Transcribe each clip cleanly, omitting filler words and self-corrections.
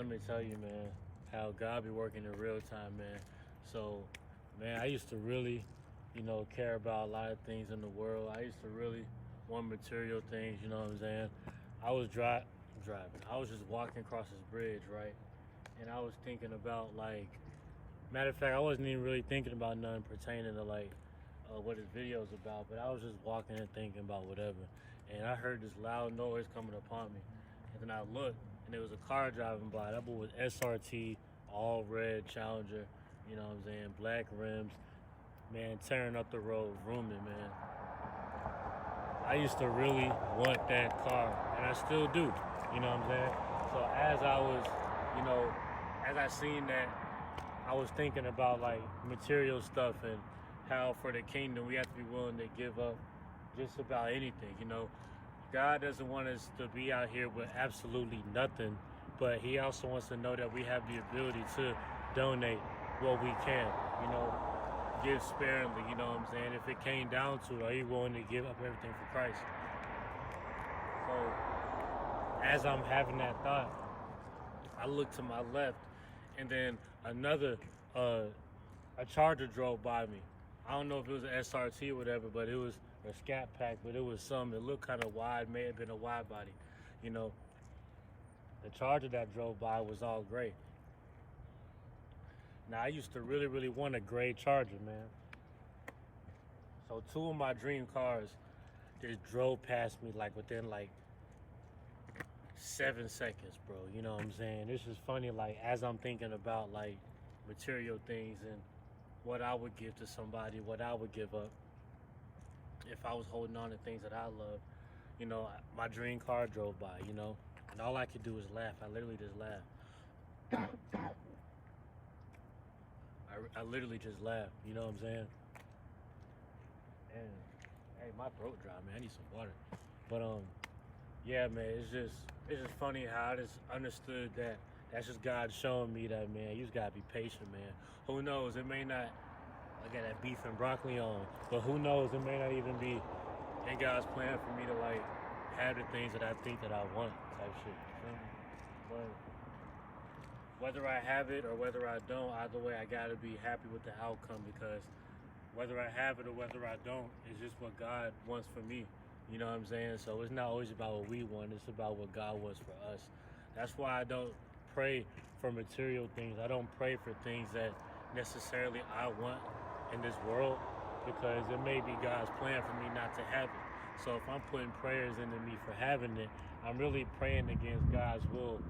let me tell you, man, how God be working in real time, man. So, man, I used to really, care about a lot of things in the world. I used to really want material things, you know what I'm saying? I was driving. I was just walking across this bridge, right? And I was thinking about, like, matter of fact, I wasn't even really thinking about nothing pertaining to, like, what his video's about, but I was just walking and thinking about whatever. And I heard this loud noise coming upon me. And then I looked, and there was a car driving by. That boy was SRT, all red Challenger, you know what I'm saying? Black rims, man, tearing up the road, rooming, man. I used to really want that car, and I still do, you know what I'm saying? So as I was, you know, as I seen that, I was thinking about like material stuff and how for the kingdom we have to be willing to give up just about anything, you know. God doesn't want us to be out here with absolutely nothing, but he also wants to know that we have the ability to donate what we can, you know, give sparingly, you know what I'm saying? If it came down to it, are you willing to give up everything for Christ? So as I'm having that thought, I looked to my left and then another a Charger drove by me. I don't know if it was an SRT or whatever, but it was a Scat Pack, but it was some. It looked kind of wide, may have been a wide body. You know, the Charger that drove by was all gray. Now, I used to really, really want a gray Charger, man. So two of my dream cars just drove past me like within like 7 seconds, bro. You know what I'm saying? This is funny, like as I'm thinking about like material things and what I would give to somebody, what I would give up if I was holding on to things that I love. You know, my dream car drove by, you know, and all I could do was laugh. I literally just laughed. I literally just laughed, you know what I'm saying? And hey, my throat dry, man. I need some water. But yeah, man, it's just funny how I just understood that that's just God showing me that, man, you just gotta be patient, man. Who knows? It may not. I got that beef and broccoli on, but who knows? It may not even be in God's plan for me to like have the things that I think that I want, type shit. You feel me? But whether I have it or whether I don't, either way, I gotta be happy with the outcome because whether I have it or whether I don't, it's just what God wants for me. You know what I'm saying? So it's not always about what we want, it's about what God wants for us. That's why I don't pray for material things. I don't pray for things that necessarily I want in this world because it may be God's plan for me not to have it. So if I'm putting prayers into me for having it, I'm really praying against God's will,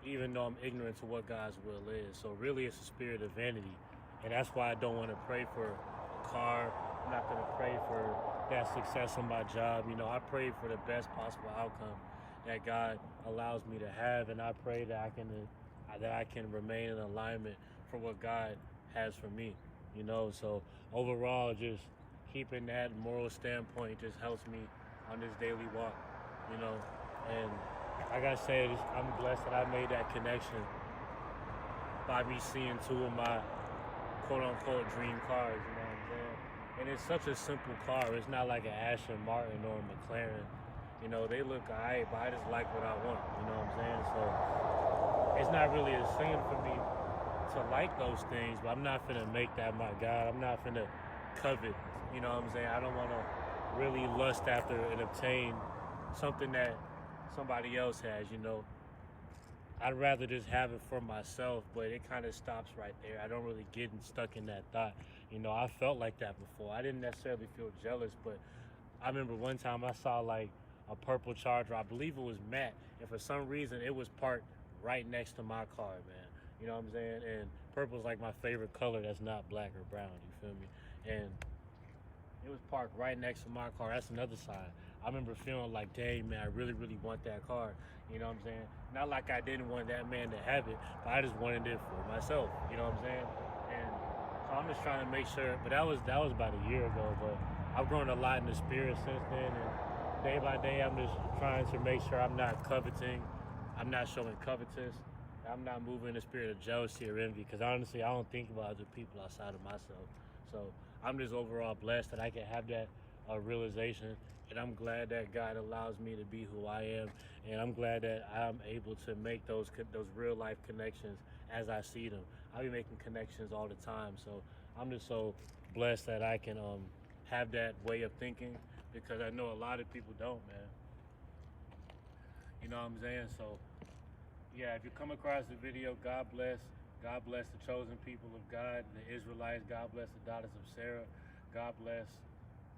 even though I'm ignorant to what God's will is. So really it's a spirit of vanity. And that's why I don't want to pray for a car. I'm not going to pray for that success on my job. You know, I pray for the best possible outcome that God allows me to have. And I pray that I can remain in alignment for what God has for me. You know, so overall, just keeping that moral standpoint just helps me on this daily walk, you know. And like I said, I'm blessed that I made that connection by me seeing two of my quote-unquote dream cars, you know what I'm saying? And it's such a simple car. It's not like an Aston Martin or a McLaren. You know, they look alright, but I just like what I want, you know what I'm saying? So it's not really a sin for me to like those things, but I'm not finna make that my God. I'm not finna covet, you know what I'm saying? I don't wanna really lust after and obtain something that somebody else has, you know. I'd rather just have it for myself, but it kind of stops right there. I don't really get stuck in that thought. You know, I felt like that before. I didn't necessarily feel jealous, but I remember one time I saw like a purple Charger. I believe it was matte, and for some reason it was parked right next to my car, man. You know what I'm saying? And purple's like my favorite color that's not black or brown, you feel me? And it was parked right next to my car. That's another sign. I remember feeling like, dang, man, I really, really want that car. You know what I'm saying? Not like I didn't want that man to have it, but I just wanted it for myself. You know what I'm saying? And so I'm just trying to make sure. But that was about a year ago. But I've grown a lot in the spirit since then. And day by day, I'm just trying to make sure I'm not coveting. I'm not showing covetous. I'm not moving in the spirit of jealousy or envy. Because honestly, I don't think about other people outside of myself. So I'm just overall blessed that I can have that realization And I'm glad that God allows me to be who I am, and I'm glad that I'm able to make those real life connections as I see them. I be making connections all the time, so I'm just so blessed that I can have that way of thinking, because I know a lot of people don't, man. You know what I'm saying? So yeah, if you come across the video, God bless. God bless the chosen people of God, the Israelites. God bless the daughters of Sarah. God bless,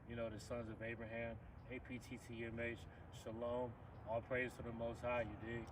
the sons of Abraham. APTTMH. Shalom. All praise to the Most High, you dig?